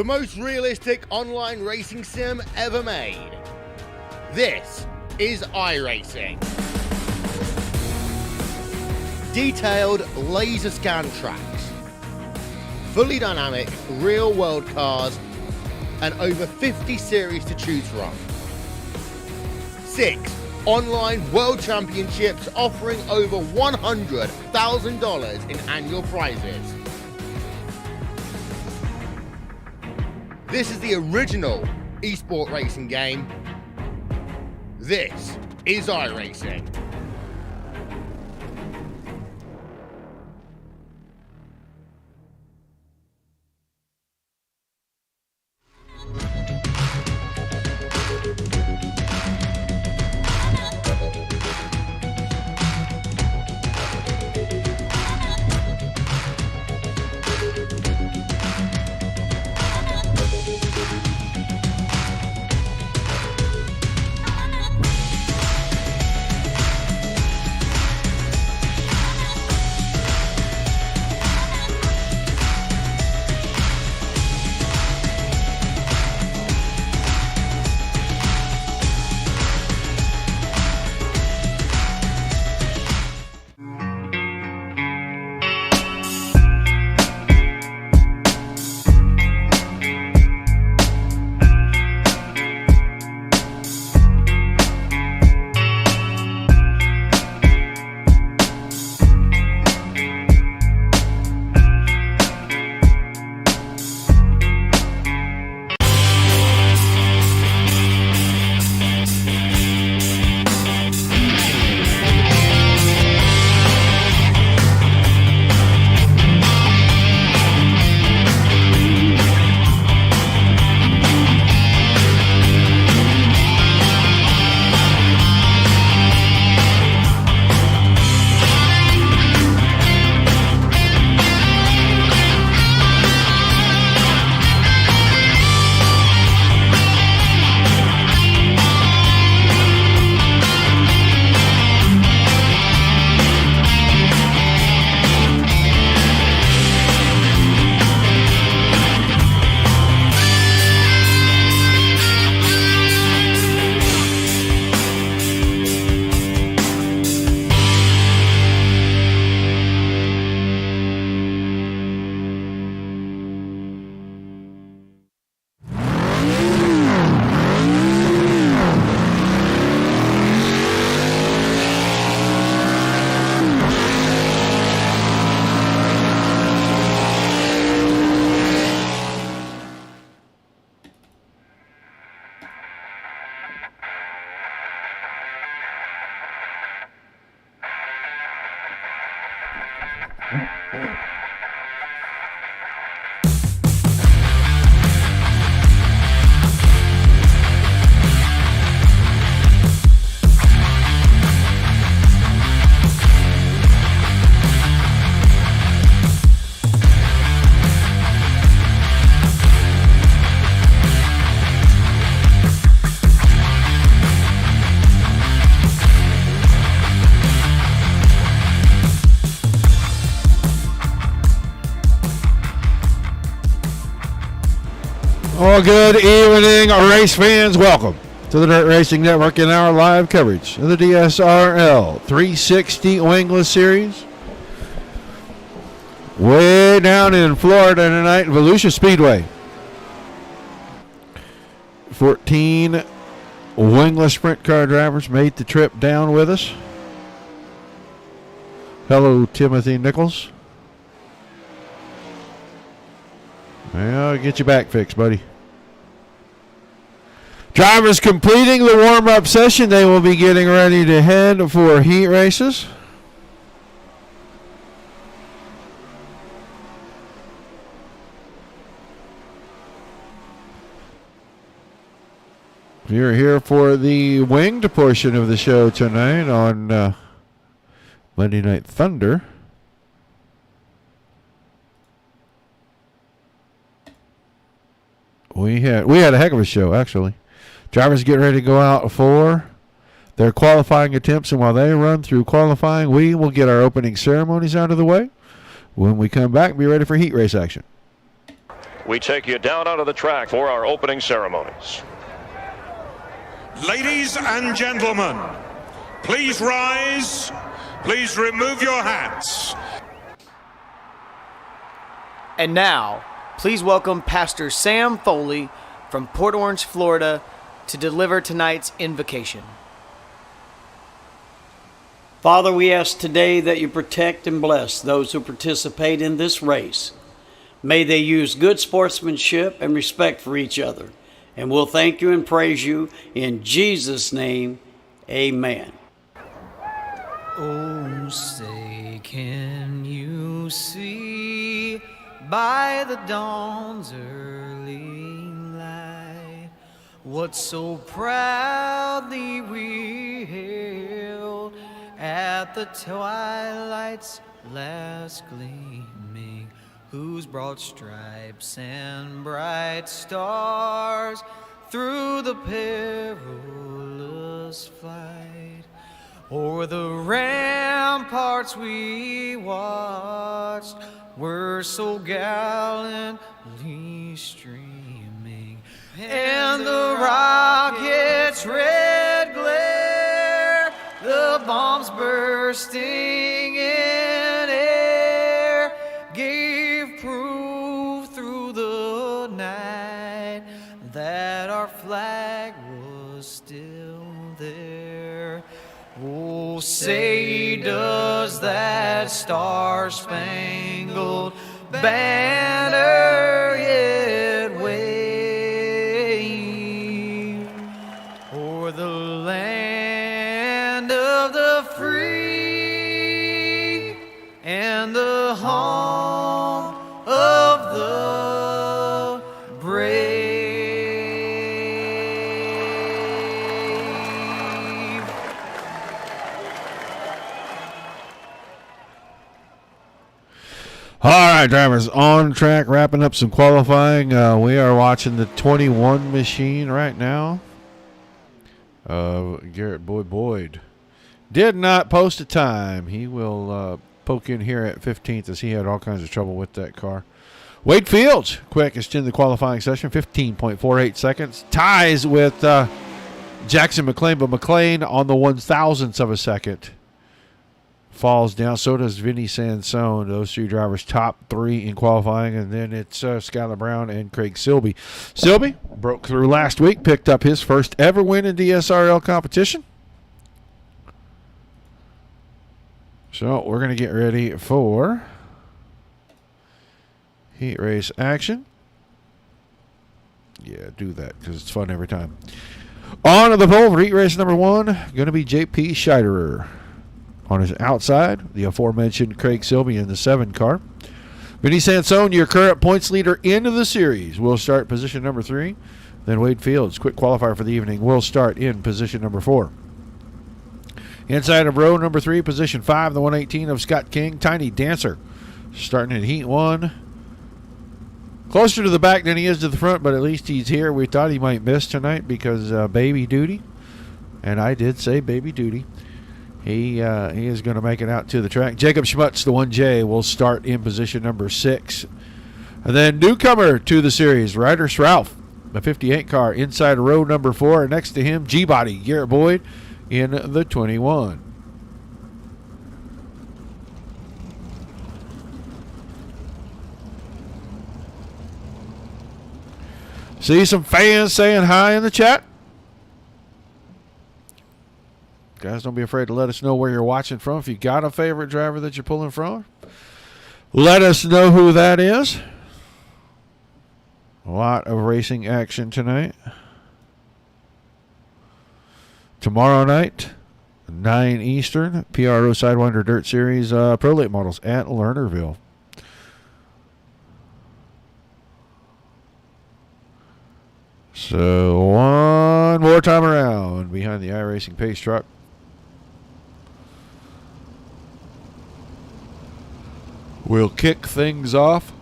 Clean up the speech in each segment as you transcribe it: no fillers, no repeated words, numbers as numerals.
the most realistic online racing sim ever made. This is iRacing. Detailed laser scan tracks, fully dynamic real world cars, and over 50 series to choose from. 6 online world championships offering over $100,000 in annual prizes. This is the original esport racing game. This is iRacing. Well, good evening, race fans. Welcome to the Dirt Racing Network in our live coverage of the DSRL 360 Wingless Series. Way down in Florida tonight, Volusia Speedway. 14 Wingless sprint car drivers made the trip down with us. Hello, Timothy Nichols. Well, get your back fixed, buddy. Drivers completing the warm-up session. They will be getting ready to head for heat races. You're here for the winged portion of the show tonight on Monday Night Thunder. We had a heck of a show, actually. Drivers get ready to go out for their qualifying attempts, and while they run through qualifying, we will get our opening ceremonies out of the way. When we come back, be ready for heat race action. we take you down onto the track for our opening ceremonies. Ladies and gentlemen, please rise. Please remove your hats. And now, please welcome Pastor Sam Foley from Port Orange, Florida, to deliver tonight's invocation. Father, we ask today that you protect and bless those who participate in this race. May they use good sportsmanship and respect for each other. And we'll thank you and praise you in Jesus' name. Amen. Oh, say, can you see by the dawn's early light what so proudly we hailed at the twilight's last gleaming, whose broad stripes and bright stars through the perilous flight o'er the ramparts we watched were so gallantly streaming, and the rocket's red glare, the bombs bursting in air, gave proof through the night that our flag was still there. Oh, say does that star-spangled banner yet wave o'er the land of the free and the home of the brave? All right, drivers, on track, wrapping up some qualifying. We are watching the 21 machine right now. Garrett Boyd did not post a time. He will poke in here at 15th as he had all kinds of trouble with that car. Wade Fields, quickest in the qualifying session, 15.48 seconds. Ties with Jackson McLean, but McLean on the 1,000th of a second falls down. So does Vinny Sansone. Those three drivers top three in qualifying, and then it's Skylar Brown and Craig Silby. Silby broke through last week, picked up his first ever win in DSRL competition. So we're going to get ready for heat race action. Yeah, do that because it's fun every time. On to the pole for heat race number 1, going to be JP Scheiderer. On his outside, the aforementioned Craig Silby in the 7 car. Vinny Sansone, your current points leader into the series, will start position number 3. Then Wade Fields, quick qualifier for the evening, will start in position number 4. Inside of row number 3, position 5, the 118 of Scott King, Tiny Dancer, starting in heat 1. Closer to the back than he is to the front, but at least he's here. We thought he might miss tonight because baby duty, and I did say baby duty. He is going to make it out to the track. Jacob Schmutz, the 1J, will start in position number 6. And then newcomer to the series, Ryder Ralph, the 58 car, inside row number 4. Next to him, G-Body, Garrett Boyd in the 21. See some fans saying hi in the chat. Guys, don't be afraid to let us know where you're watching from. If you got a favorite driver that you're pulling from, let us know who that is. A lot of racing action tonight. Tomorrow night, 9 Eastern, PRO Sidewinder Dirt Series Pro Late Models at Lernerville. So one more time around behind the iRacing Pace truck. We'll kick things off.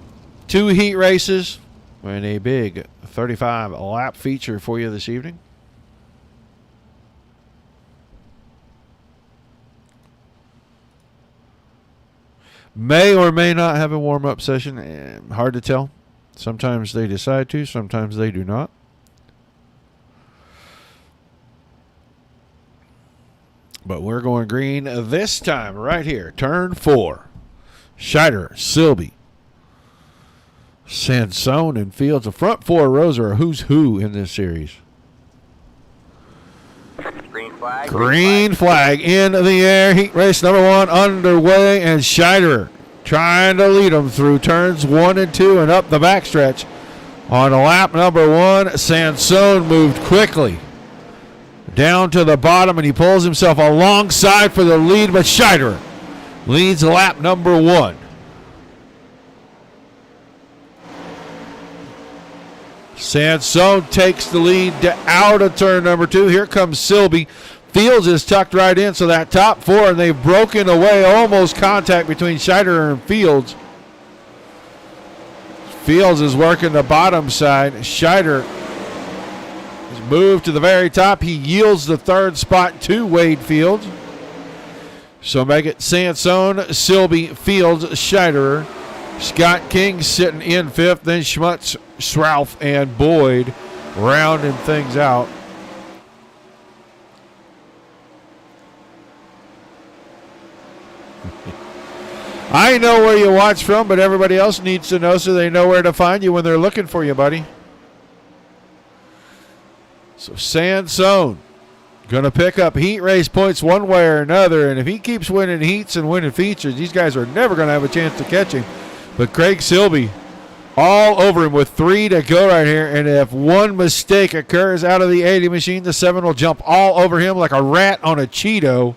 2 heat races and a big 35-lap feature for you this evening. May or may not have a warm-up session. Hard to tell. Sometimes they decide to, sometimes they do not. But we're going green this time right here. Turn 4. Scheider, Silby, Sansone, and Fields. The front 4 rows are a who's who in this series. Green flag in the air. Heat race number 1 underway, and Scheider trying to lead them through turns 1 and 2 and up the backstretch. On lap number 1, Sansone moved quickly down to the bottom, and he pulls himself alongside for the lead, but Scheider leads lap number 1. Sansone takes the lead out of turn number 2. Here comes Silby. Fields is tucked right in, so that top 4, and they've broken away. Almost contact between Scheider and Fields. Fields is working the bottom side. Scheider has moved to the very top. He yields the 3rd spot to Wade Fields. So make it Sansone, Silby, Fields, Scheider. Scott King sitting in 5th. Then Schmutz, Schrauf, and Boyd rounding things out. I know where you watch from, but everybody else needs to know so they know where to find you when they're looking for you, buddy. So Sansone going to pick up heat race points one way or another, and if he keeps winning heats and winning features, these guys are never going to have a chance to catch him. But Craig Silby all over him with 3 to go right here, and if one mistake occurs out of the 80 machine, the 7 will jump all over him like a rat on a Cheeto.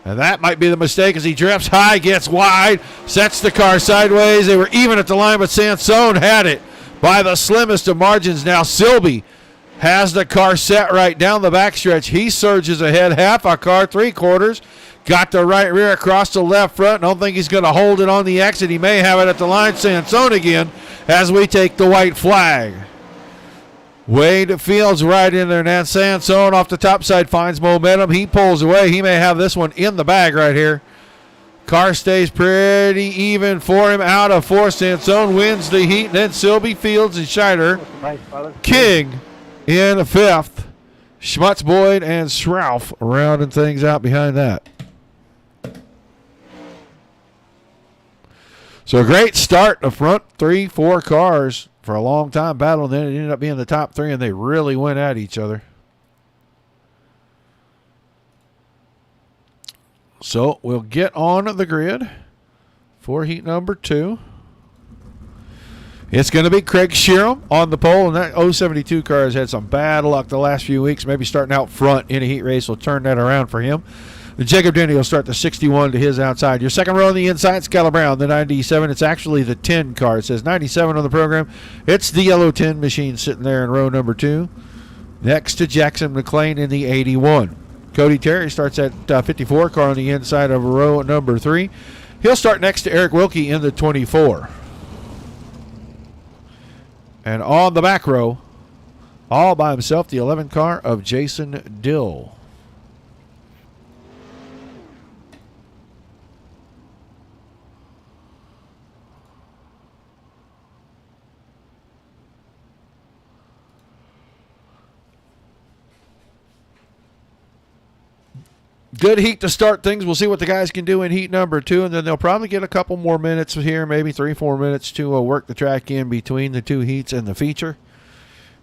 And that might be the mistake as he drifts high, gets wide, sets the car sideways. They were even at the line, but Sansone had it by the slimmest of margins. Now Silby has the car set right down the backstretch. He surges ahead half a car, 3/4. Got the right rear across the left front. Don't think he's going to hold it on the exit. He may have it at the line. Sansone again as we take the white flag. Wade Fields right in there. Now Sansone off the top side finds momentum. He pulls away. He may have this one in the bag right here. Car stays pretty even for him. Out of 4. Sansone wins the heat. Then Silby, Fields, and Scheider. King in 5th. Schmutz, Boyd, and Schrauf rounding things out behind that. So a great start. The front 3-4 cars for a long time battle, and then it ended up being the top 3, and they really went at each other. So we'll get on the grid for heat number 2. It's going to be Craig Sheeran on the pole, and that 072 car has had some bad luck the last few weeks. Maybe starting out front in a heat race will turn that around for him. Jacob Denny will start the 61 to his outside. Your second row on the inside, Skylar Brown, the 97. It's actually the 10 car. It says 97 on the program. It's the yellow 10 machine sitting there in row number 2. Next to Jackson McLean in the 81. Cody Terry starts at 54 car on the inside of row number 3. He'll start next to Eric Wilkie in the 24. And on the back row, all by himself, the 11 car of Jason Dill. Good heat to start things. We'll see what the guys can do in heat number 2, and then they'll probably get a couple more minutes here, maybe 3-4 minutes to work the track in between the 2 heats and the feature.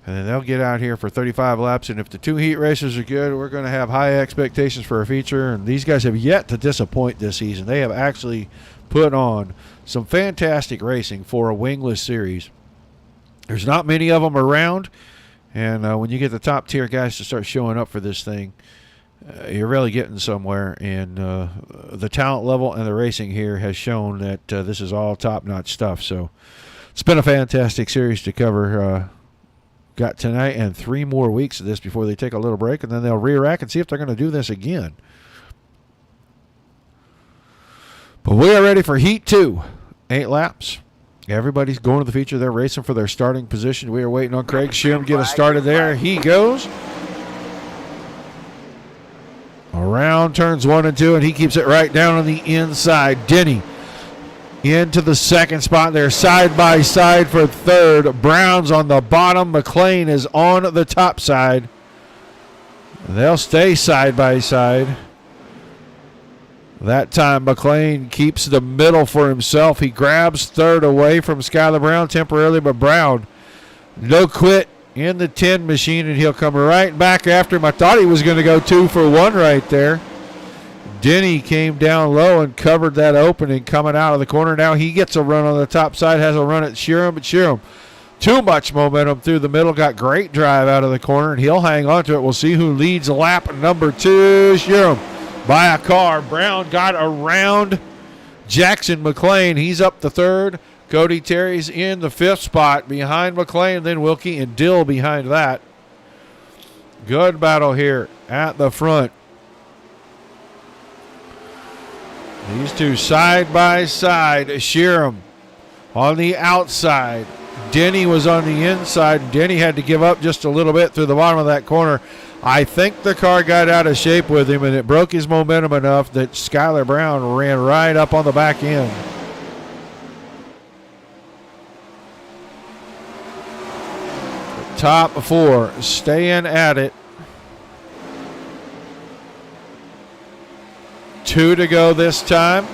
And then they'll get out here for 35 laps, and if the 2 heat races are good, we're going to have high expectations for a feature, and these guys have yet to disappoint this season. They have actually put on some fantastic racing for a wingless series. There's not many of them around, and when you get the top-tier guys to start showing up for this thing, you're really getting somewhere, and the talent level and the racing here has shown that this is all top-notch stuff. So it's been a fantastic series to cover. Got tonight and 3 more weeks of this before they take a little break, and then they'll re-rack and see if they're going to do this again. But we are ready for Heat 2. 8 laps. Everybody's going to the feature. They're racing for their starting position. We are waiting on Craig Sheeran to get us started there. He goes. Around turns 1 and 2, and he keeps it right down on the inside. Denny into the second spot. They're side by side for third. Brown's on the bottom. McLean is on the top side. They'll stay side by side. That time McLean keeps the middle for himself. He grabs third away from Skylar Brown temporarily, but Brown no quit in the 10 machine, and he'll come right back after him. I thought he was going to go 2 for 1 right there. Denny came down low and covered that opening coming out of the corner. Now he gets a run on the top side, has a run at Sheeran, but Sheeran, too much momentum through the middle, got great drive out of the corner, and he'll hang on to it. We'll see who leads lap number 2. Sheeran by a car. Brown got around Jackson McLean. He's up the third. Cody Terry's in the 5th spot behind McLean, then Wilkie and Dill behind that. Good battle here at the front. These two side by side. Sheeran on the outside. Denny was on the inside. Denny had to give up just a little bit through the bottom of that corner. I think the car got out of shape with him, and it broke his momentum enough that Skylar Brown ran right up on the back end. Top 4 staying at it. 2 to go this time.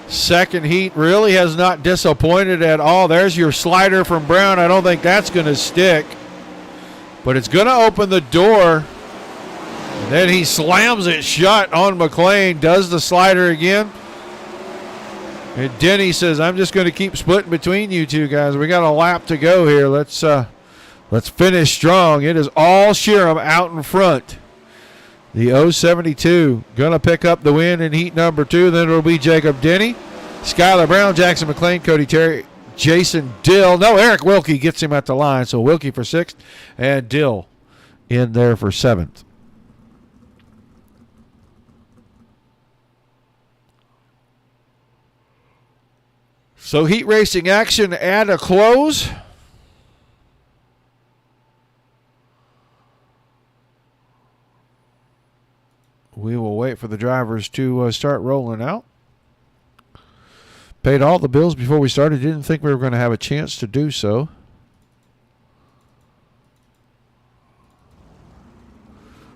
Second heat really has not disappointed at all. There's your slider from Brown. I don't think that's going to stick, but it's going to open the door. And then he slams it shut on McLean, does the slider again. And Denny says, I'm just going to keep splitting between you two guys. We got a lap to go here. Let's finish strong. It is all Sheeran out in front. The 072 going to pick up the win in heat number 2. Then it'll be Jacob Denny, Skylar Brown, Jackson McLean, Cody Terry, Jason Dill. No, Eric Wilkie gets him at the line. So Wilkie for 6th and Dill in there for 7th. So heat racing action at a close. We will wait for the drivers to start rolling out. Paid all the bills before we started. Didn't think we were going to have a chance to do so.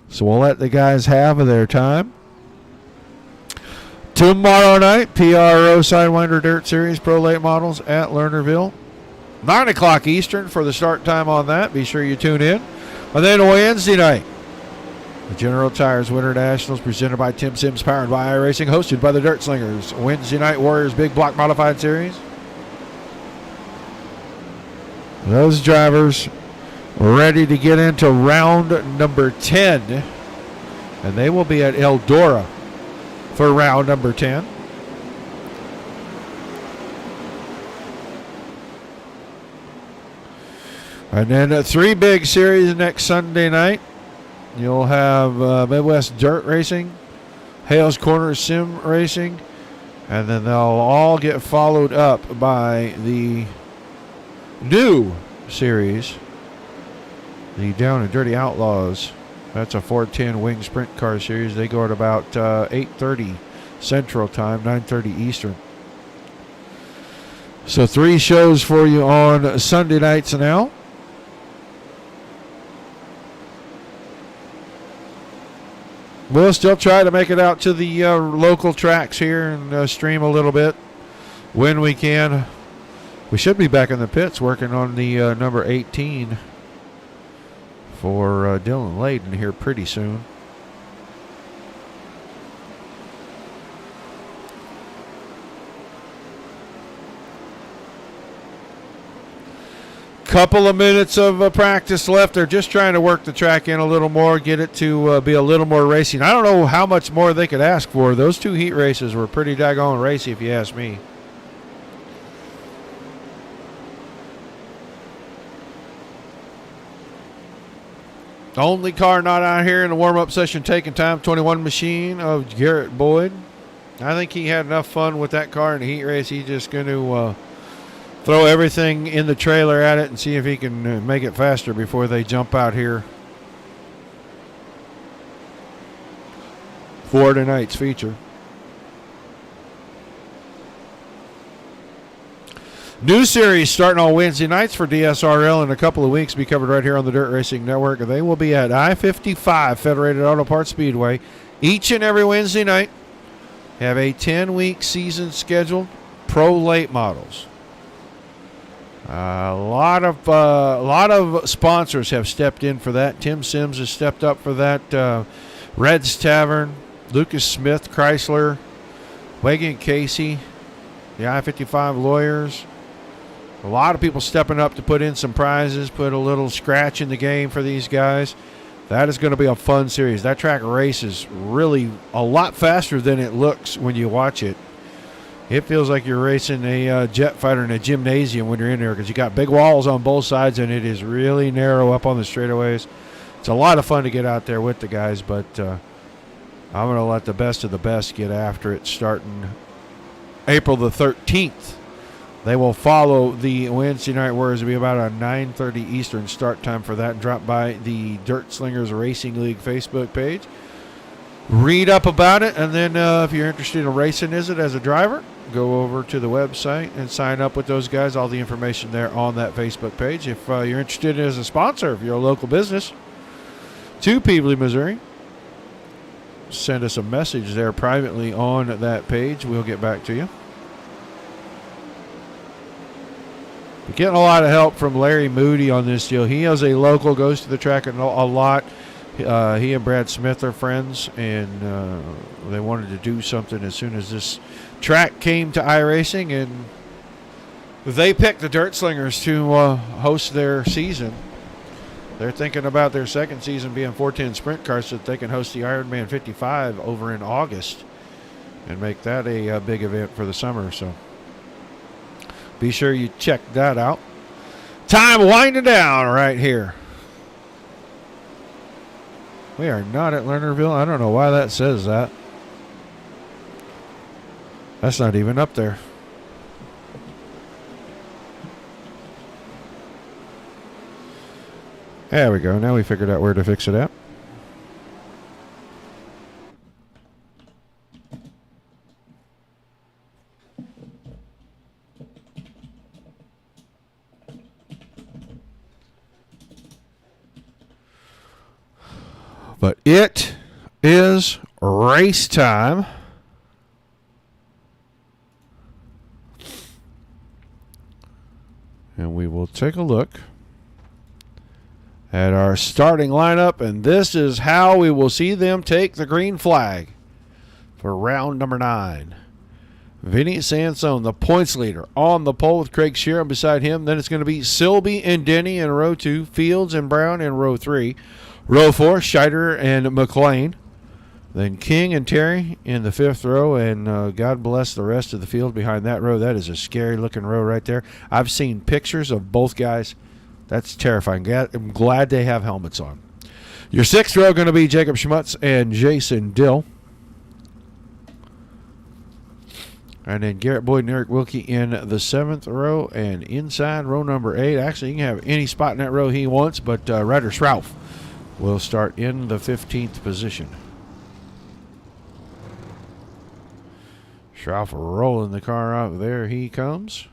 So we'll let the guys have their time. Tomorrow night, PRO Sidewinder Dirt Series Pro Late Models at Lernerville. 9 o'clock Eastern for the start time on that. Be sure you tune in. And then Wednesday night, the General Tires Winter Nationals presented by Tim Sims, powered by iRacing, hosted by the Dirt Slingers. Wednesday Night Warriors Big Block Modified Series. Those drivers ready to get into round number 10. And they will be at Eldora for round number 10. And then 3 big series next Sunday night. You'll have Midwest Dirt Racing, Hales Corner Sim Racing, and then they'll all get followed up by the new series, the Down and Dirty Outlaws. That's a 410 wing sprint car series. They go at about 8:30 Central Time, 9:30 Eastern. So 3 shows for you on Sunday nights now. We'll still try to make it out to the local tracks here and stream a little bit when we can. We should be back in the pits working on the number 18 for Dylan Layden here pretty soon. Couple of minutes of practice left. They're just trying to work the track in a little more, get it to be a little more racing. I don't know how much more they could ask for. Those 2 heat races were pretty daggone racy, if you ask me. The only car not out here in the warm-up session taking time, 21 machine of Garrett Boyd. I think he had enough fun with that car in the heat race. He's just going to throw everything in the trailer at it and see if he can make it faster before they jump out here for tonight's feature. New series starting on Wednesday nights for DSRL in a couple of weeks. Be covered right here on the Dirt Racing Network. They will be at I-55 Federated Auto Parts Speedway each and every Wednesday night. Have a 10-week season scheduled. Pro late models. A lot of sponsors have stepped in for that. Tim Sims has stepped up for that. Red's Tavern, Lucas Smith, Chrysler, Wagon Casey, the I-55 lawyers. A lot of people stepping up to put in some prizes, put a little scratch in the game for these guys. That is going to be a fun series. That track races really a lot faster than it looks when you watch it. It feels like you're racing a jet fighter in a gymnasium when you're in there because you got big walls on both sides and it is really narrow up on the straightaways. It's a lot of fun to get out there with the guys, but I'm going to let the best of the best get after it starting April the 13th. They will follow the Wednesday night Warriors. It'll be about a 9:30 Eastern start time for that. Drop by the Dirt Slingers Racing League Facebook page. Read up about it, and then if you're interested in racing as a driver, go over to the website and sign up with those guys. All the information there on that Facebook page. If you're interested as a sponsor, if you're a local business to Peebly, Missouri, send us a message there privately on that page. We'll get back to you. We're getting a lot of help from Larry Moody on this deal. He is a local, goes to the track a lot. He and Brad Smith are friends, and they wanted to do something as soon as this track came to iRacing, and they picked the Dirt Slingers to host their season. They're thinking about their second season being 410 sprint cars so that they can host the Ironman 55 over in August and make that a big event for the summer. So be sure you check that out. Time winding down right here. We are not at Lernerville. I don't know why that says that. That's not even up there. There we go. Now we figured out where to fix it at. But it is race time. And we will take a look at our starting lineup, and this is how we will see them take the green flag for round number 9. Vinny Sansone, the points leader, on the pole with Craig Sheeran beside him. Then it's going to be Silby and Denny in row 2, Fields and Brown in row 3. Row 4, Scheider and McLean. Then King and Terry in the 5th row, and God bless the rest of the field behind that row. That is a scary-looking row right there. I've seen pictures of both guys. That's terrifying. I'm glad they have helmets on. Your 6th row going to be Jacob Schmutz and Jason Dill. And then Garrett Boyd and Eric Wilkie in the 7th row, and inside row number 8. Actually, you can have any spot in that row he wants, but Ryder Schrauf will start in the 15th position. Schrauf rolling the car out. There he comes.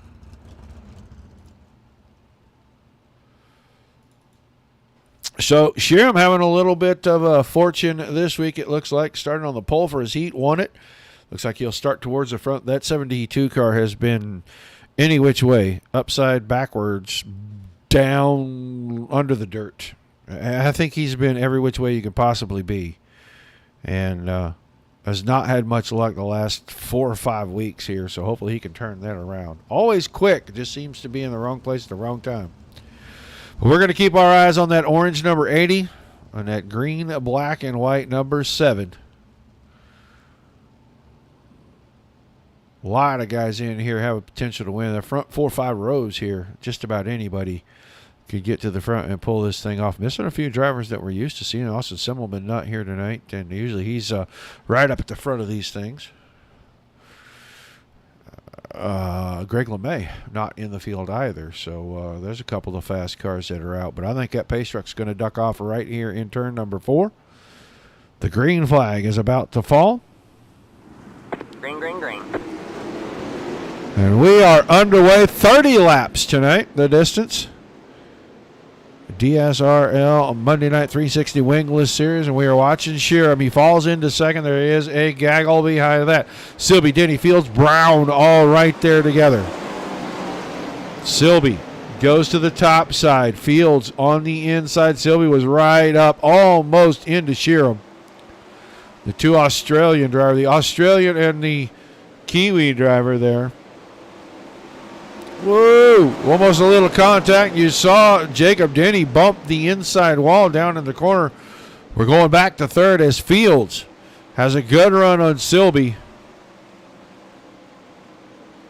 So Sheeran having a little bit of a fortune this week, it looks like. Starting on the pole for his heat, won it. Looks like he'll start towards the front. That 72 car has been any which way, upside, backwards, down, under the dirt. I think he's been every which way you could possibly be. And has not had much luck the last 4 or 5 weeks here, so hopefully he can turn that around. Always quick, just seems to be in the wrong place at the wrong time. But we're going to keep our eyes on that orange number 80 and that green, black, and white number 7. A lot of guys in here have a potential to win. The front 4 or 5 rows here, just about anybody could get to the front and pull this thing off. Missing a few drivers that we're used to seeing. Austin Semmelman not here tonight, and usually he's right up at the front of these things. Greg LeMay not in the field either, so there's a couple of fast cars that are out. But I think that pace truck's going to duck off right here in turn number 4. The green flag is about to fall. Green, green, green. And we are underway. 30 laps tonight, the distance. DSRL Monday Night 360 Wingless Series, and we are watching Sheeran. He falls into second. There is a gaggle behind that. Silby, Denny, Fields, Brown, all right there together. Silby goes to the top side. Fields on the inside. Silby was right up, almost into Sheeran. The two Australian driver, the Australian and the Kiwi driver there. Whoa, almost a little contact. You saw Jacob Denny bump the inside wall down in the corner. We're going back to third as Fields has a good run on Silby.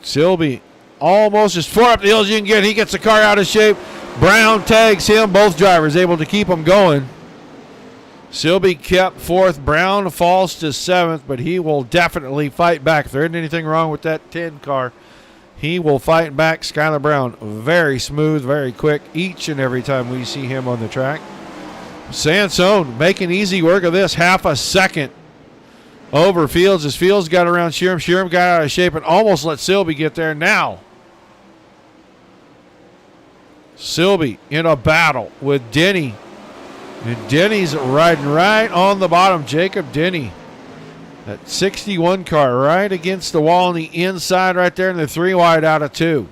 Silby almost as far up the hill as you can get. He gets the car out of shape. Brown tags him. Both drivers able to keep him going. Silby kept fourth. Brown falls to seventh, but he will definitely fight back. If there isn't anything wrong with that 10 car, he will fight back. Skylar Brown, very smooth, very quick each and every time we see him on the track. Sansone making easy work of this. Half a second over Fields as Fields got around Sheeran. Sheeran got out of shape and almost let Silby get there. Now, Silby in a battle with Denny. And Denny's riding right on the bottom. Jacob Denny. That 61 car right against the wall on the inside right there, and the 3 wide out of 2.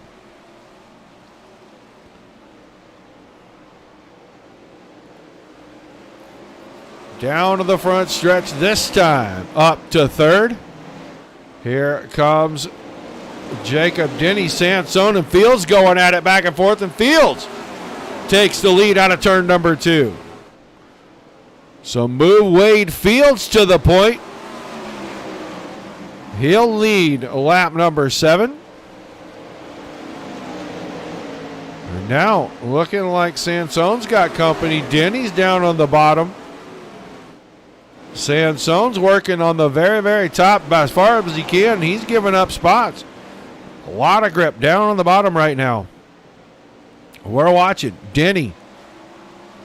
Down to the front stretch this time. Up to third. Here comes Jacob Denny, Sansone, and Fields going at it back and forth, and Fields takes the lead out of turn number 2. So move Wade Fields to the point. He'll lead lap number 7. And now looking like Sansone's got company. Denny's down on the bottom. Sansone's working on the very, very top as far as he can. He's giving up spots. A lot of grip down on the bottom right now. We're watching Denny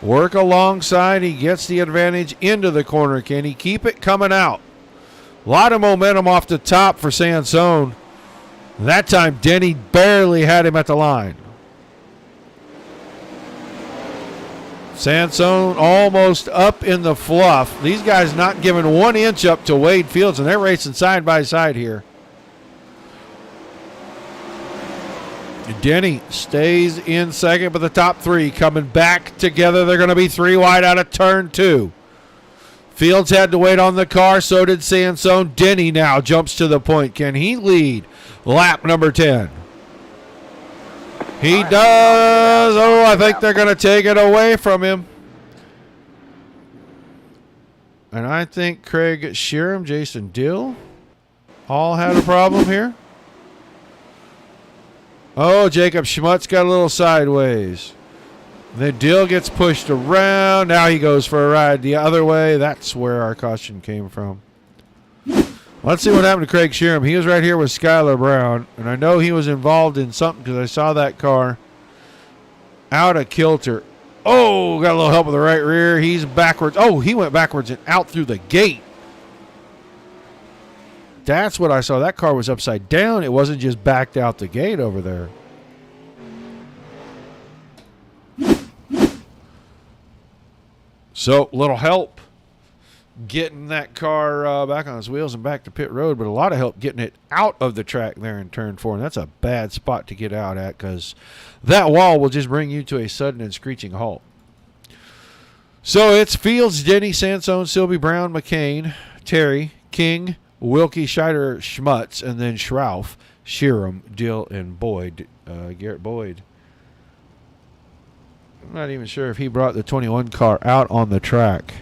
work alongside. He gets the advantage into the corner. Can he keep it coming out? A lot of momentum off the top for Sansone. That time, Denny barely had him at the line. Sansone almost up in the fluff. These guys not giving 1 inch up to Wade Fields, and they're racing side by side here. Denny stays in second, but the top 3 coming back together. They're going to be 3 wide out of turn 2. Fields had to wait on the car, so did Sansone. Denny now jumps to the point. Can he lead lap number 10? He does. Oh, I think they're going to take it away from him. And I think Craig Sheeran, Jason Dill all had a problem here. Oh, Jacob Schmutz got a little sideways. Then Dill gets pushed around. Now he goes for a ride the other way. That's where our caution came from. Let's see what happened to Craig Sheeran. He was right here with Skylar Brown, and I know he was involved in something because I saw that car out of kilter. Oh, got a little help with the right rear. He's backwards. Oh, he went backwards and out through the gate. That's what I saw. That car was upside down. It wasn't just backed out the gate over there. So, little help getting that car back on its wheels and back to pit road, but a lot of help getting it out of the track there in turn 4. And that's a bad spot to get out at because that wall will just bring you to a sudden and screeching halt. So, it's Fields, Denny, Sansone, Silby, Brown, McCain, Terry, King, Wilkie, Scheider, Schmutz, and then Schrauf, Sheeran, Dill, and Boyd, Garrett Boyd. I'm not even sure if he brought the 21 car out on the track.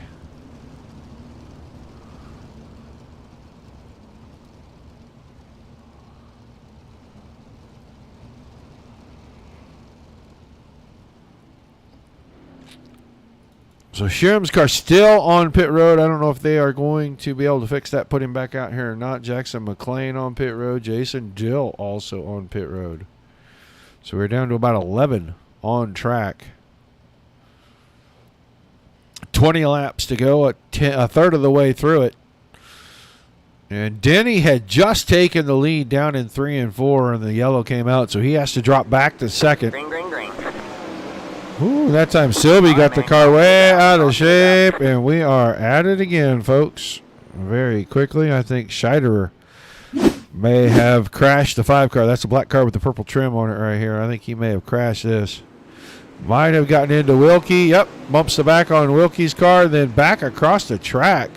So Sheeran's car still on pit road. I don't know if they are going to be able to fix that, put him back out here or not. Jackson McLean on pit road. Jason Dill also on pit road. So we're down to about 11 on track. 20 laps to go, a third of the way through it. And Denny had just taken the lead down in 3 and 4, and the yellow came out, so he has to drop back to second. Green, green, green. Ooh, that time Sylvie got the car way out of shape, and we are at it again, folks. Very quickly, I think Scheiderer may have crashed the 5 car. That's a black car with the purple trim on it right here. I think he may have crashed this. Might have gotten into Wilkie. Yep, bumps the back on Wilkie's car, then back across the track.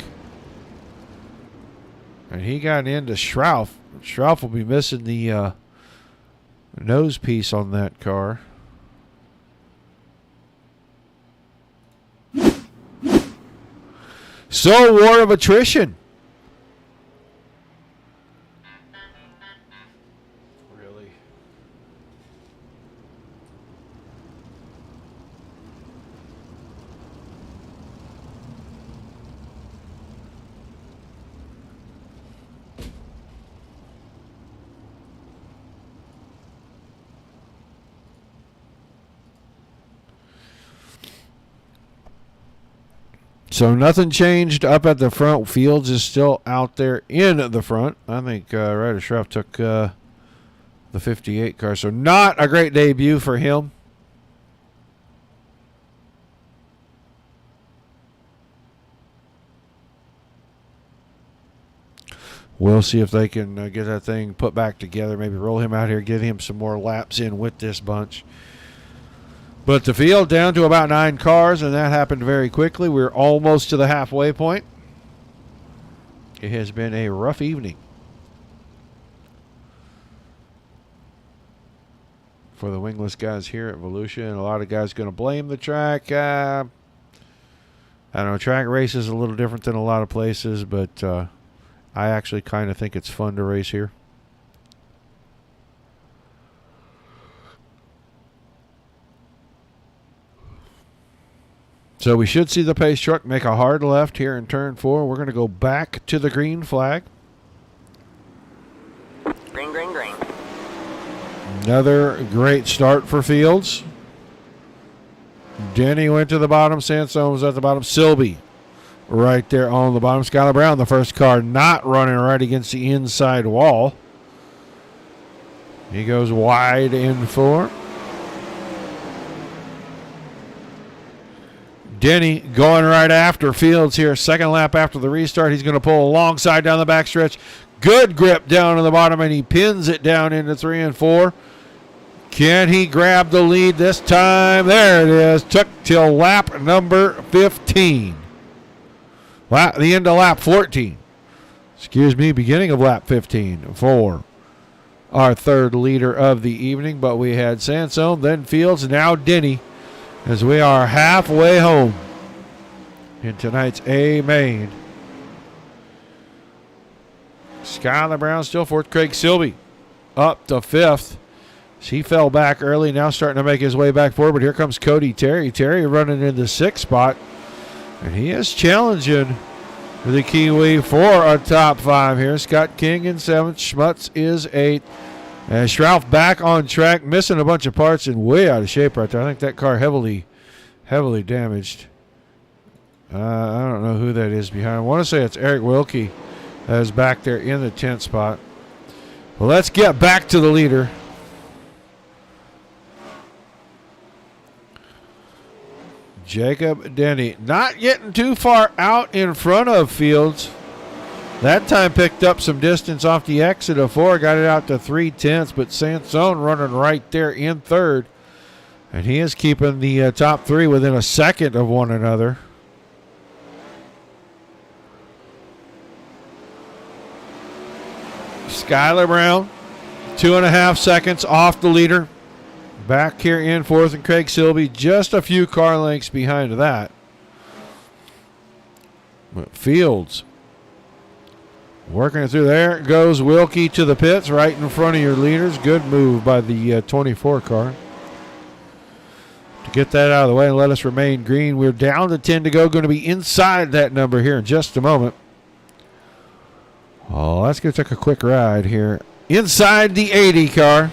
And he got into Schrauf. Schrauf will be missing the nose piece on that car. So, war of attrition. Really? So nothing changed up at the front. Fields is still out there in the front. I think Ryder Schrauf took the 58 car. So not a great debut for him. We'll see if they can get that thing put back together. Maybe roll him out here, get him some more laps in with this bunch. But the field down to about 9 cars, and that happened very quickly. We're almost to the halfway point. It has been a rough evening for the wingless guys here at Volusia, and a lot of guys going to blame the track. I don't know, track race is a little different than a lot of places, but I actually kind of think it's fun to race here. So we should see the pace truck make a hard left here in turn 4. We're going to go back to the green flag. Green, green, green. Another great start for Fields. Denny went to the bottom. Sansone was at the bottom. Silby right there on the bottom. Skylar Brown, the first car, not running right against the inside wall. He goes wide in 4. Denny going right after Fields here. Second lap after the restart. He's going to pull alongside down the backstretch. Good grip down to the bottom, and he pins it down into 3 and 4. Can he grab the lead this time? There it is. Took till lap number 15. The end of lap 14. Excuse me, beginning of lap 15 for our third leader of the evening. But we had Sansone, then Fields, now Denny, as we are halfway home in tonight's A main. Skylar Brown still fourth. Craig Silby up to 5th. He fell back early, now starting to make his way back forward. But here comes Cody Terry. Terry running in the 6th spot. And he is challenging the Kiwi for a top 5 here. Scott King in 7th. Schmutz is 8th. And Schrauf back on track, missing a bunch of parts and way out of shape right there. I think that car heavily damaged. I don't know who that is behind. I want to say it's Eric Wilkie that is back there in the 10th spot. Well, let's get back to the leader. Jacob Denny, not getting too far out in front of Fields. That time picked up some distance off the exit of 4, got it out to 3/10, but Sansone running right there in 3rd. And he is keeping the top 3 within a second of one another. Skylar Brown, 2.5 seconds off the leader. Back here in 4th, and Craig Silby just a few car lengths behind that. But Fields working it through. There goes Wilkie to the pits right in front of your leaders. Good move by the 24 car to get that out of the way and let us remain green. We're down to 10 to go. Going to be inside that number here in just a moment. Oh, let's go take a quick ride here. Inside the 80 car.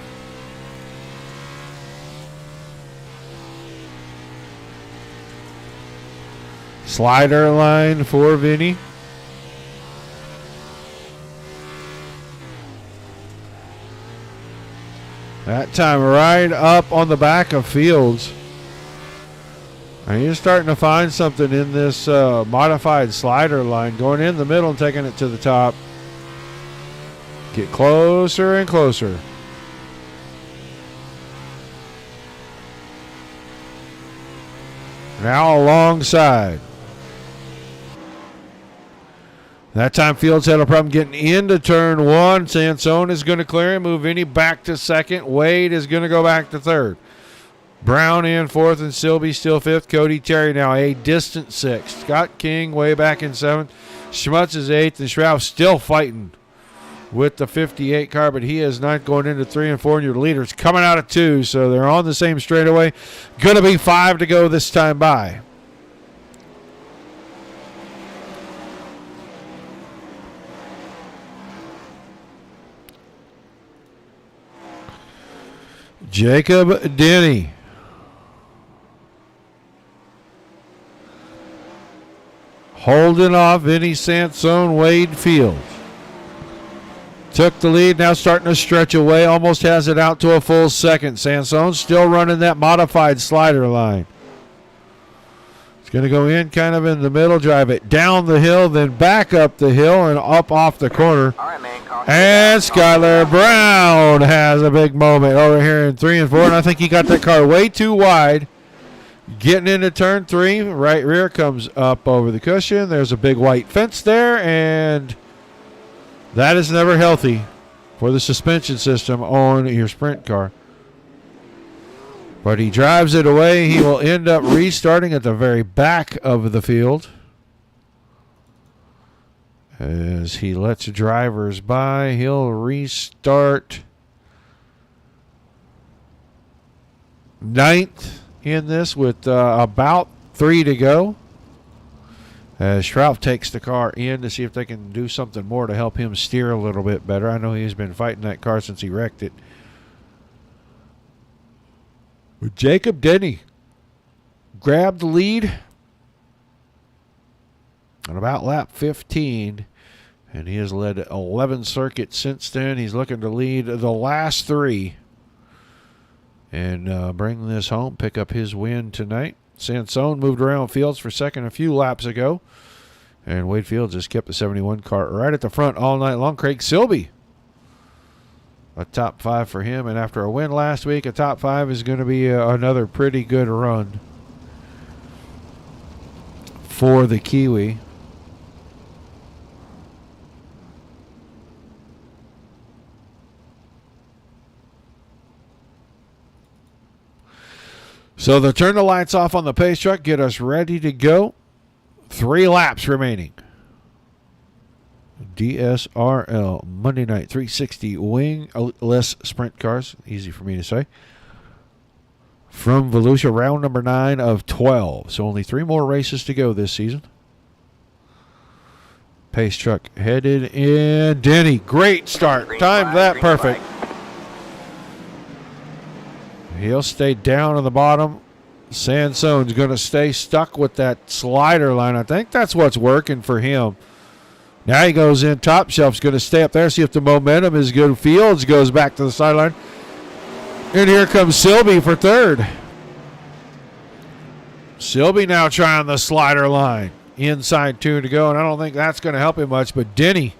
Slider line for Vinny. That time right up on the back of Fields. And he's starting to find something in this modified slider line, going in the middle and taking it to the top. Get closer and closer. Now alongside. That time Fields had a problem getting into turn one. Sansone is going to clear him, move Vinny back to second. Wade is going to go back to third. Brown in fourth and Silby still fifth. Cody Terry now a distant sixth. Scott King way back in seventh. Schmutz is eighth, and Shroud still fighting with the 58 car, but he is ninth going into 3 and 4, and your leaders coming out of 2, so they're on the same straightaway. Going to be 5 to go this time by. Jacob Denny. Holding off Vinny Sansone, Wade Fields. Took the lead, now starting to stretch away, almost has it out to a full second. Sansone still running that modified slider line. It's going to go in kind of in the middle, drive it down the hill, then back up the hill and up off the corner. And Skylar Brown has a big moment over here in 3 and 4, and I think he got that car way too wide. Getting into turn 3, right rear comes up over the cushion. There's a big white fence there, and that is never healthy for the suspension system on your sprint car. But he drives it away. He will end up restarting at the very back of the field as he lets drivers by. He'll restart ninth in this with about 3 to go. As Schrauf takes the car in to see if they can do something more to help him steer a little bit better. I know he's been fighting that car since he wrecked it. But Jacob Denny grabbed the lead at about lap 15, and he has led 11 circuits since then. He's looking to lead the last 3 and bring this home, pick up his win tonight. Sansone moved around Fields for second a few laps ago, and Wade Fields just kept the 71 car right at the front all night long. Craig Silby, a top 5 for him, and after a win last week, a top 5 is going to be another pretty good run for the Kiwi. So they'll turn the lights off on the pace truck, get us ready to go. 3 laps remaining. DSRL Monday Night 360 Wingless Sprint Cars. Easy for me to say. From Volusia, round number 9 of 12. So only 3 more races to go this season. Pace truck headed in. Denny, great start. Timed that perfect. He'll stay down on the bottom. Sansone's going to stay stuck with that slider line. I think that's what's working for him. Now he goes in. Top Shelf's going to stay up there, see if the momentum is good. Fields goes back to the sideline. And here comes Silby for third. Silby now trying the slider line. Inside 2 to go, and I don't think that's going to help him much. But Denny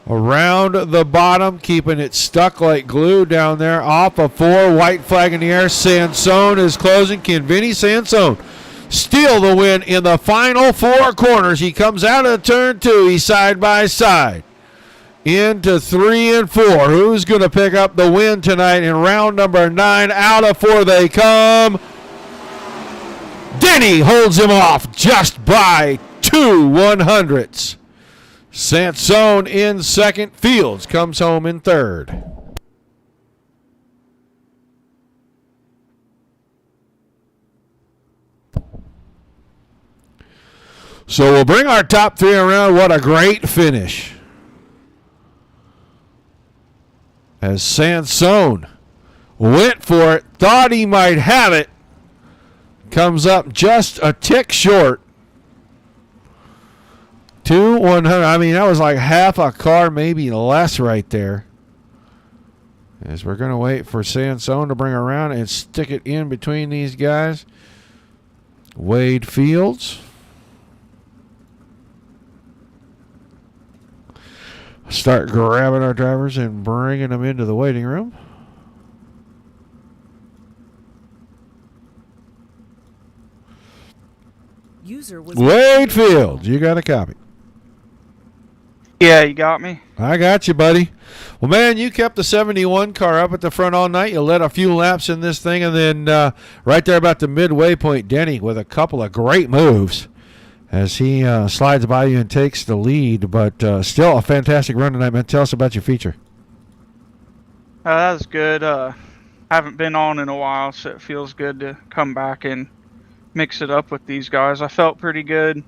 around the bottom, keeping it stuck like glue down there. Off of 4, white flag in the air. Sansone is closing. Can Vinny Sansone steal the win in the final 4 corners? He comes out of turn 2. He's side by side into 3 and 4. Who's going to pick up the win tonight in round number 9? Out of 4 they come. Denny holds him off just by 2 100ths. Sansone in second. Fields comes home in third. So we'll bring our top 3 around. What a great finish. As Sansone went for it, thought he might have it. Comes up just a tick short. 2 100. I mean, that was like half a car, maybe less right there. As we're going to wait for Sansone to bring around and stick it in between these guys. Wade Fields. Start grabbing our drivers and bringing them into the waiting room. Wade Fields, you got a copy. Yeah, you got me. I got you, buddy. Well, man, you kept the 71 car up at the front all night. You led a few laps in this thing, and then right there about the midway point, Denny with a couple of great moves as he slides by you and takes the lead. But still a fantastic run tonight, man. Tell us about your feature. That was good. Haven't been on in a while, so it feels good to come back and mix it up with these guys. I felt pretty good.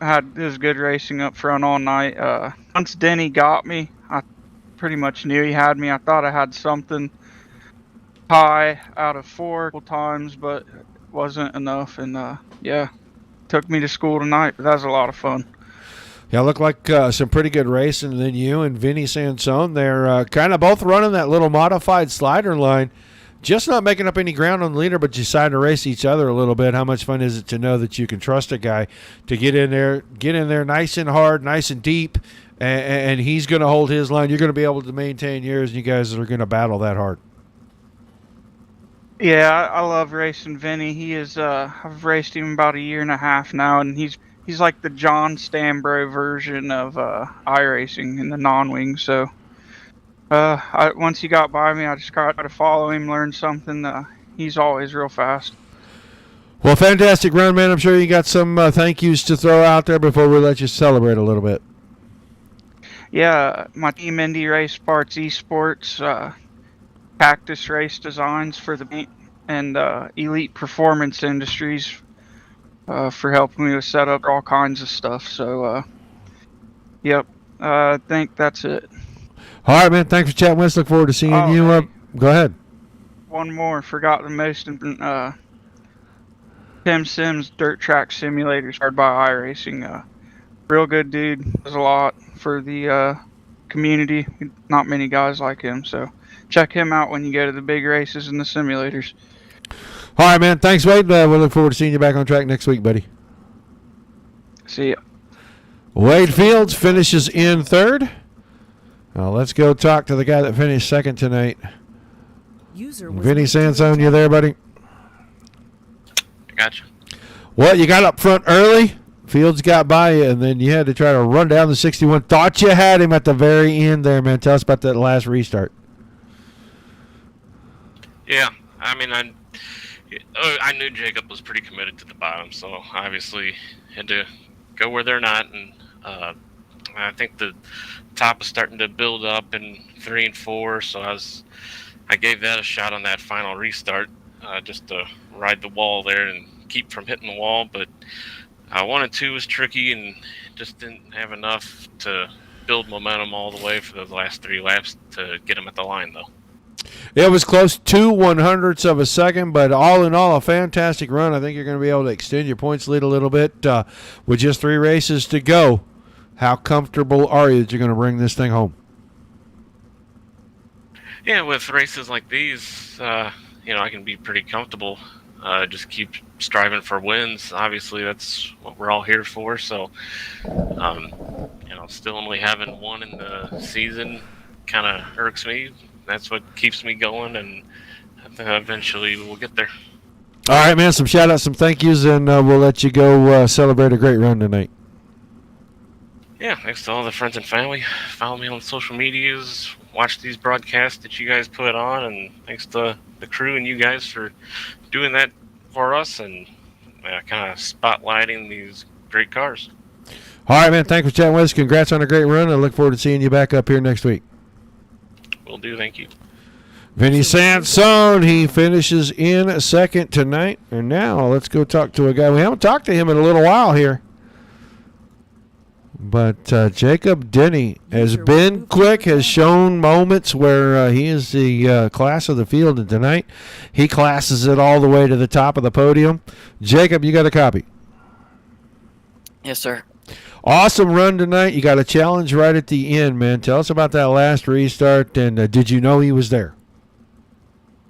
It was good racing up front all night. Once Denny got me, I pretty much knew he had me. I thought I had something high out of 4 times, but it wasn't enough. And yeah, took me to school tonight, but that was a lot of fun. Yeah, looked like some pretty good racing. And then you and Vinny Sansone, they're kind of both running that little modified slider line. Just not making up any ground on the leader, but deciding to race each other a little bit. How much fun is it to know that you can trust a guy to get in there nice and hard, nice and deep, and he's going to hold his line. You're going to be able to maintain yours, and you guys are going to battle that hard. Yeah, I love racing Vinny. He is. I've raced him about 1.5 years now, and he's like the John Stambro version of iRacing in the non-wing. So. Once he got by me, I just tried to follow him, learn something. He's always real fast. Well, fantastic run, man. I'm sure you got some thank yous to throw out there before we let you celebrate a little bit. Yeah, my Team Indy Race Parts Esports, Cactus Race Designs for the paint, and Elite Performance Industries for helping me with setup, all kinds of stuff. So, yep, I think that's it. All right, man. Thanks for chatting with us. Look forward to seeing you. Hey, Go ahead. One more. Forgot the most important. Tim Sims Dirt Track Simulator started by iRacing. Real good dude. Does a lot for the community. Not many guys like him. So check him out when you go to the big races and the simulators. All right, man. Thanks, Wade. We look forward to seeing you back on track next week, buddy. See ya. Wade Fields finishes in third. Let's go talk to the guy that finished second tonight. Vinny Sansone, you there, buddy? I got you. Well, you got up front early. Fields got by you, and then you had to try to run down the 61. Thought you had him at the very end there, man. Tell us about that last restart. Yeah, I mean, I knew Jacob was pretty committed to the bottom, so obviously had to go where they're not, and I think the top is starting to build up in 3 and 4, so I gave that a shot on that final restart, just to ride the wall there and keep from hitting the wall. But 1 and 2 was tricky and just didn't have enough to build momentum all the way for the last 3 laps to get him at the line, though. It was close to 1/100ths of a second, but all in all, a fantastic run. I think you're going to be able to extend your points lead a little bit with just 3 races to go. How comfortable are you that you're going to bring this thing home? Yeah, with races like these, I can be pretty comfortable. Just keep striving for wins. Obviously, that's what we're all here for. So, still only having 1 in the season kind of irks me. That's what keeps me going, and eventually we'll get there. All right, man. Some shout-outs, some thank yous, and we'll let you go celebrate a great run tonight. Yeah, thanks to all the friends and family. Follow me on social medias. Watch these broadcasts that you guys put on, and thanks to the crew and you guys for doing that for us and kind of spotlighting these great cars. All right, man. Thanks for chatting with us. Congrats on a great run. I look forward to seeing you back up here next week. Will do. Thank you. Vinny Sansone, he finishes in second tonight. And now let's go talk to a guy. We haven't talked to him in a little while here. But Jacob Denny has been quick, has shown moments where he is the class of the field, and tonight he classes it all the way to the top of the podium. Jacob, you got a copy? Yes, sir. Awesome run tonight. You got a challenge right at the end, man. Tell us about that last restart, and did you know he was there?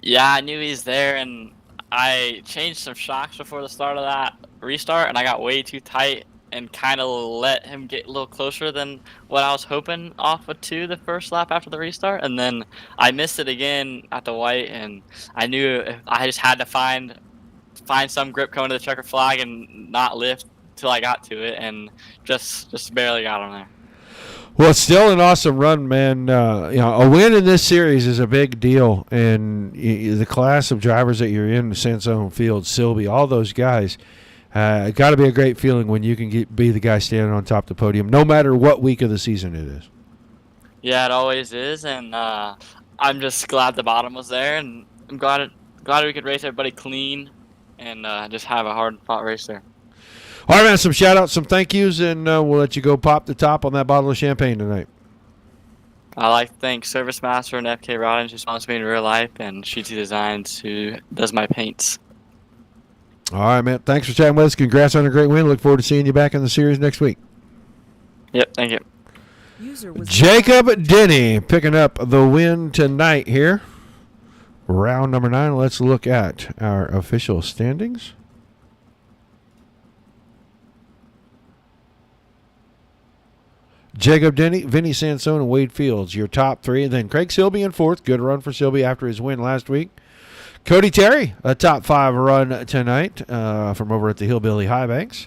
Yeah, I knew he was there, and I changed some shocks before the start of that restart, and I got way too tight and kind of let him get a little closer than what I was hoping off of 2 the first lap after the restart, and then I missed it again at the white, and I knew I just had to find some grip coming to the checker flag and not lift till I got to it, and just barely got on there. Well, it's still an awesome run, man. A win in this series is a big deal, and the class of drivers that you're in, Sansone Field, Silby, all those guys, got to be a great feeling when you can be the guy standing on top of the podium, no matter what week of the season it is. Yeah, it always is, and I'm just glad the bottom was there, and I'm glad we could race everybody clean and just have a hard-fought race there. All right, man, some shout-outs, some thank yous, and we'll let you go pop the top on that bottle of champagne tonight. I'd like to thank Service Master and FK Rollins, who sponsors me in real life, and Sheetsy Designs, who does my paints. All right, man. Thanks for chatting with us. Congrats on a great win. Look forward to seeing you back in the series next week. Yep, thank you. Jacob Denny picking up the win tonight here. Round number 9. Let's look at our official standings. Jacob Denny, Vinny Sansone, and Wade Fields, your top 3. And then Craig Silby in 4th. Good run for Silby after his win last week. Cody Terry, a top 5 run tonight from over at the Hillbilly High Banks.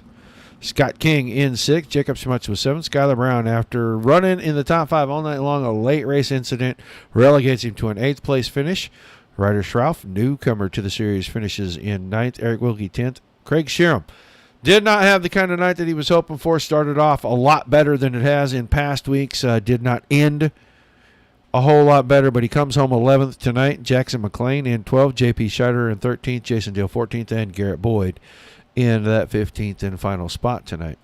Scott King in 6th. Jacob Schmutz was 7th. Skylar Brown, after running in the top 5 all night long, a late race incident relegates him to an 8th place finish. Ryder Schrauf, newcomer to the series, finishes in 9th. Eric Wilkie 10th. Craig Sheeran did not have the kind of night that he was hoping for. Started off a lot better than it has in past weeks. Did not end a whole lot better, but he comes home 11th tonight. Jackson McLean in 12th. JP Scheider in 13th. Jason Deal 14th. And Garrett Boyd in that 15th and final spot tonight.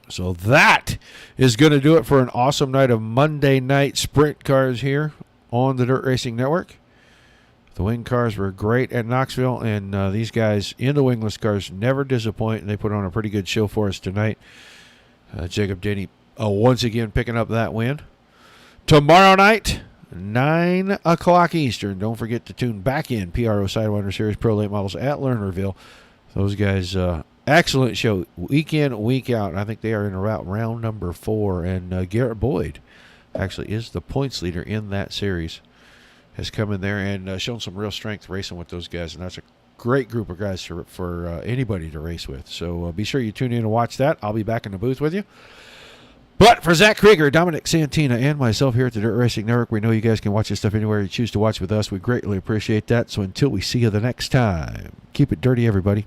So that is going to do it for an awesome night of Monday night sprint cars here on the Dirt Racing Network. The wing cars were great at Knoxville, and these guys in the wingless cars never disappoint, and they put on a pretty good show for us tonight. Jacob Denny once again picking up that win. Tomorrow night, 9 o'clock Eastern. Don't forget to tune back in. PRO Sidewinder Series Pro Late Models at Lernerville. Those guys, excellent show. Week in, week out. I think they are in round number 4, and Garrett Boyd actually is the points leader in that series. Has come in there and shown some real strength racing with those guys, and that's a great group of guys for anybody to race with. So be sure you tune in and watch that. I'll be back in the booth with you. But for Zach Krieger, Dominic Santina, and myself here at the Dirt Racing Network, we know you guys can watch this stuff anywhere you choose to watch with us. We greatly appreciate that. So until we see you the next time, keep it dirty, everybody.